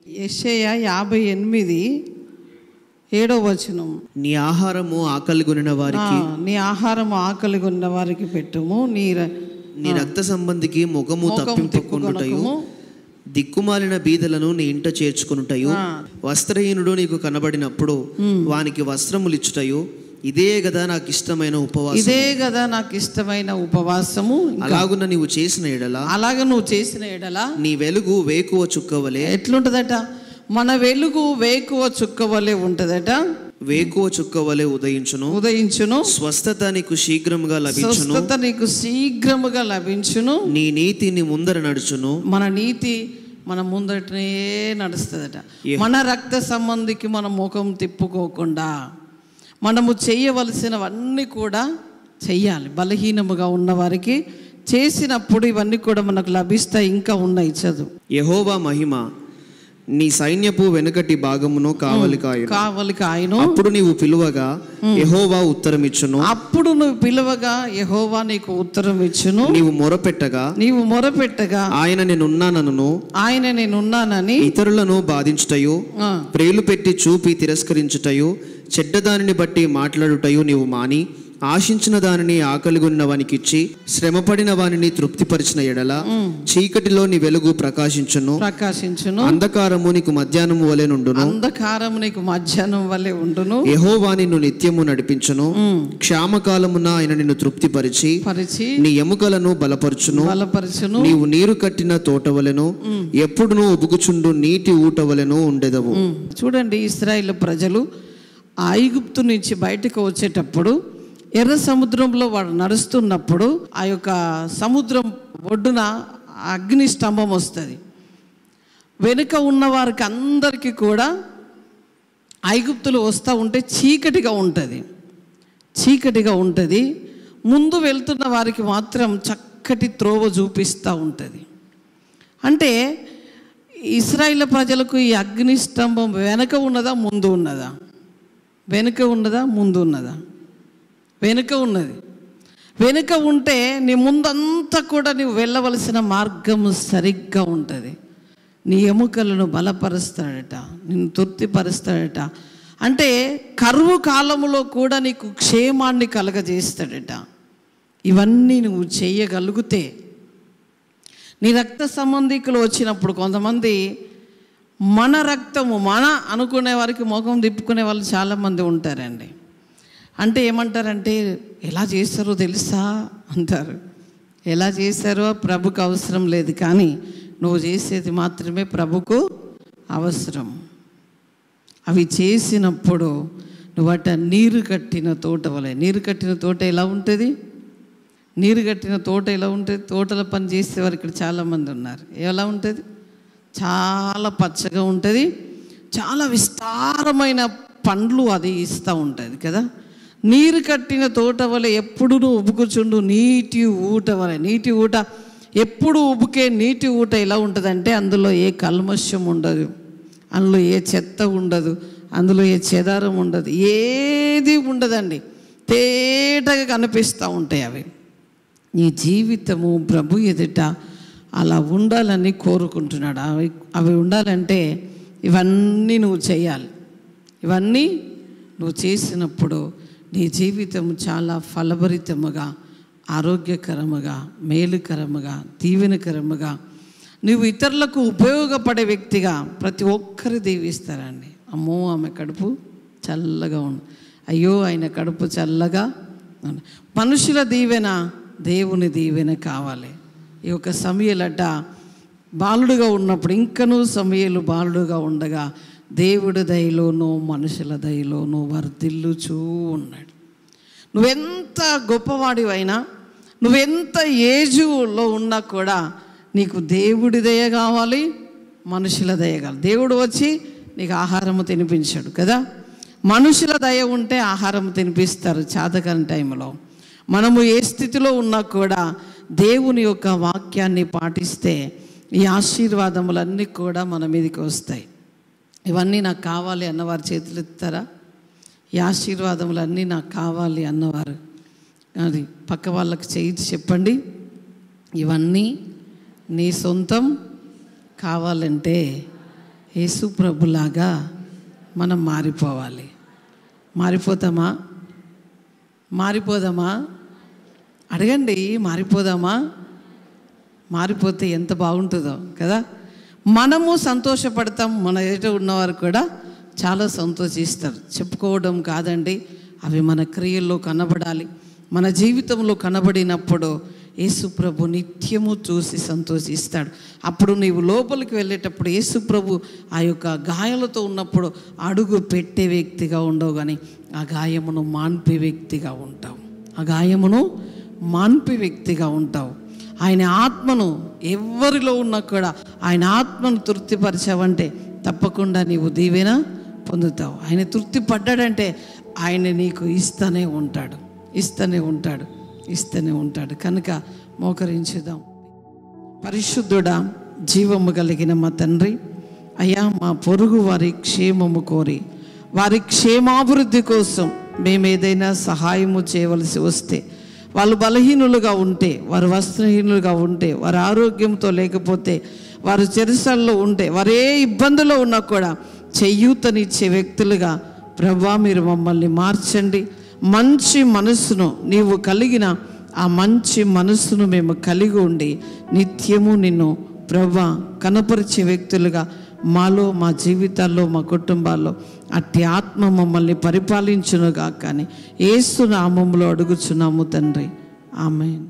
యెషయా 58:7 నీ ఆహారము ఆకలిగొనిన వారికి, నీ ఆహారము ఆకలిగొన్న వారికి పెట్టుము, నీ రక్త సంబంధికి ముఖము తప్పింపుకొనుటయు, దిక్కుమాలిన బీదలను నీ ఇంట చేర్చుకొనుటయు, వస్త్రహీనుడు నీకు కనబడినప్పుడు వానికి వస్త్రములిచ్చుటయు, ఇదే కదా నాకు ఇష్టమైన ఉపవాసం. ఇదే కదా నాకు ఇష్టమైన ఉపవాసము. అలాగున నువ్వు చేసిన ఎడల నీ వెలుగు వేకువ చుక్కవలే. ఎట్లుంటదట? మన వెలుగు వేకువ చుక్కవలే ఉంటదట. వేకువ చుక్కవలే ఉదయించును. స్వస్థత నీకు శీఘ్రముగా లభించును. నీ నీతి నీ ముందర నడుచును. మన నీతి మన ముందటనే నడుస్తుందట. మన రక్త సంబంధికి మన ముఖం తిప్పుకోకుండా మనము చేయవలసినవన్నీ కూడా చెయ్యాలి. బలహీనముగా ఉన్న వారికి చేసినప్పుడు ఇవన్నీ కూడా మనకు లభిస్తాయి. ఇంకా ఉన్నాయి, చదువు. యెహోవా మహిమ నీ సైన్యపు వెనుకటి భాగమును కావలి కాయును. అప్పుడు నీవు పిలువగా యెహోవా ఉత్తరమిచ్చును. యెహోవా నీకు ఉత్తరం ఇచ్చును. నీవు మొరపెట్టగా ఆయన నేనున్నానని ఇతరులను బాధించుటయు, ప్రేలు పెట్టి చూపి తిరస్కరించుటయు, చెడ్డదానిని బట్టి మాట్లాడుటయు నీవు మాని, ఆశించిన దానిని ఆకలిగొన్న వానికిచ్చి శ్రమపడిన వానిని తృప్తిపరిచిన ఎడల చీకటిలో నీ వెలుగు ప్రకాశించును. అంధకారము నీకు మధ్యాహ్నము వలె ఉండును. యెహోవా నిన్ను నిత్యము నడిపించును. క్షామకాలమున ఆయన నిన్ను తృప్తిపరిచి నీ ఎముకలను బలపరచును. నీవు నీరు కట్టిన తోట వలెను, ఎప్పుడునూ ఉబుకుచుండు నీటి ఊట వలెను ఉండెదవు. చూడండి, ఇశ్రాయేలు ప్రజలు ఐగుప్తు నుంచి బయటకు వచ్చేటప్పుడు ఎర్ర సముద్రంలో వాడు నడుస్తున్నప్పుడు ఆ యొక్క సముద్రం ఒడ్డున అగ్ని స్తంభం వస్తుంది. వెనుక ఉన్న వారికి అందరికీ కూడా ఐగుప్తులు వస్తూ ఉంటే చీకటిగా ఉంటుంది. ముందు వెళ్తున్న వారికి మాత్రం చక్కటి త్రోవ చూపిస్తూ ఉంటుంది. అంటే ఇశ్రాయేలు ప్రజలకు ఈ అగ్ని స్తంభం వెనుక ఉన్నదా ముందు ఉన్నదా? వెనుక ఉన్నదా ముందు ఉన్నదా? వెనుక ఉన్నది. వెనుక ఉంటే నీ ముందంతా కూడా నీవు వెళ్ళవలసిన మార్గము సరిగ్గా ఉంటుంది. నీ ఎముకలను బలపరుస్తాడట, నిన్ను తృప్తిపరుస్తాడట. అంటే కరువు కాలంలో కూడా నీకు క్షేమాన్ని కలగజేస్తాడట. ఇవన్నీ నువ్వు చేయగలిగితే నీ రక్త సంబంధికులు వచ్చినప్పుడు కొంతమంది మన రక్తము మన అనుకునే వారికి ముఖం తిప్పుకునే వాళ్ళు చాలామంది ఉంటారండి. అంటే ఏమంటారంటే, ఎలా చేస్తారో తెలుసా అంటారు. ఎలా చేశారో ప్రభుకు అవసరం లేదు, కానీ నువ్వు చేసేది మాత్రమే ప్రభుకు అవసరం. అవి చేసినప్పుడు నువ్వట నీరు కట్టిన తోట వలె. నీరు కట్టిన తోట ఎలా ఉంటుంది? తోటల పని చేసేవారు ఇక్కడ చాలామంది ఉన్నారు. ఎలా ఉంటుంది? చాలా పచ్చగా ఉంటుంది, చాలా విస్తారమైన పండ్లు అది ఇస్తూ ఉంటుంది కదా. నీరు కట్టిన తోట వలె ఎప్పుడు ఉబుకుచుండు నీటి ఊట వలె. నీటి ఊట ఎప్పుడు ఉబుకే నీటి ఊట ఎలా ఉంటుందంటే అందులో ఏ కల్మషం ఉండదు, అందులో ఏ చెత్త ఉండదు, అందులో ఏ చెదారం ఉండదు, ఏది ఉండదండి. తేటగా కనిపిస్తూ ఉంటాయి అవి. నీ జీవితము ప్రభు ఎదుట అలా ఉండాలని కోరుకుంటున్నాడు. అవి ఉండాలంటే ఇవన్నీ నువ్వు చేయాలి. ఇవన్నీ నువ్వు చేసినప్పుడు నీ జీవితం చాలా ఫలభరితముగా, ఆరోగ్యకరముగా, మేలుకరముగా, దీవెనకరముగా, నువ్వు ఇతరులకు ఉపయోగపడే వ్యక్తిగా ప్రతి ఒక్కరు దీవిస్తారండి. అమ్మో ఆమె కడుపు చల్లగా ఉంది, అయ్యో ఆయన కడుపు చల్లగా. మనుషుల దీవెన, దేవుని దీవెన కావాలి. ఈ యొక్క సమయలట బాలుడుగా ఉన్నప్పుడు, ఇంకనూ సమయలు బాలుడుగా ఉండగా దేవుడి దయలోనూ మనుషుల దయలోనూ వర్ధిల్లుచూ ఉన్నాడు. నువ్వెంత గొప్పవాడివైనా, నువ్వెంత ఏజులో ఉన్నా కూడా నీకు దేవుడి దయ కావాలి, మనుషుల దయ కావాలి. దేవుడు వచ్చి నీకు ఆహారము తినిపించాడు కదా. మనుషుల దయ ఉంటే ఆహారం తినిపిస్తారు చాతకాని టైంలో. మనము ఏ స్థితిలో ఉన్నా కూడా దేవుని యొక్క వాక్యాన్ని పాటిస్తే ఈ ఆశీర్వాదములన్నీ కూడా మన మీదకి వస్తాయి. ఇవన్నీ నాకు కావాలి అన్నవారు చేతులు ఎత్తారా? ఈ ఆశీర్వాదములన్నీ నాకు కావాలి అన్నవారు అది పక్క వాళ్ళకి చేయి చెప్పండి. ఇవన్నీ నీ సొంతం కావాలంటే యేసు ప్రభులాగా మనం మారిపోవాలి. మారిపోతామా? మారిపోదామా? అడగండి, మారిపోదామా? మారిపోతే ఎంత బాగుంటుందో కదా. మనము సంతోషపడతాం, మన ఎదుట ఉన్నవారు కూడా చాలా సంతోషిస్తారు. చెప్పుకోవడం కాదండి, అవి మన క్రియల్లో కనబడాలి. మన జీవితంలో కనబడినప్పుడు యేసు ప్రభు నిత్యము చూసి సంతోషిస్తాడు. అప్పుడు నీవు లోపలికి వెళ్ళేటప్పుడు యేసు ప్రభు ఆ యొక్క గాయాలతో ఉన్నప్పుడు అడుగు పెట్టే వ్యక్తిగా ఉండవు, కానీ ఆ గాయమును మాన్పే వ్యక్తిగా ఉంటావు. ఆ గాయమును మాన్పే వ్యక్తిగా ఉంటావు. ఆయన ఆత్మను ఎవరిలో ఉన్నా కూడా ఆయన ఆత్మను తృప్తిపరిచావంటే తప్పకుండా నీవు దీవెన పొందుతావు. ఆయన తృప్తి పడ్డాడంటే ఆయన నీకు ఇస్తూనే ఉంటాడు, ఇస్తూనే ఉంటాడు, ఇస్తూనే ఉంటాడు. కనుక మోకరించుదాం. పరిశుద్ధుడా, జీవము కలిగిన మా తండ్రి, అయ్యా, మా పొరుగు వారి క్షేమము కోరి వారి క్షేమాభివృద్ధి కోసం మేము ఏదైనా సహాయము చేయవలసి వస్తే, వాళ్ళు బలహీనులుగా ఉంటే, వారు వస్త్రహీనులుగా ఉంటే, వారు ఆరోగ్యంతో లేకపోతే, వారు చెరసాల్లో ఉంటే, వారు ఏ ఇబ్బందులో ఉన్నా కూడా చేయూతనిచ్చే వ్యక్తులుగా ప్రభువా మీరు మమ్మల్ని మార్చండి. మంచి మనస్సును నీవు కలిగిన ఆ మంచి మనస్సును మేము కలిగి ఉండి నిత్యము నిన్ను ప్రభువా కనపరిచే వ్యక్తులుగా మాలో, మా జీవితాల్లో, మా కుటుంబాల్లో అట్టి ఆత్మ మమ్మల్ని పరిపాలించునుగా. కానీ యేసు నామములో అడుగుచున్నాము తండ్రి, ఆమేన్.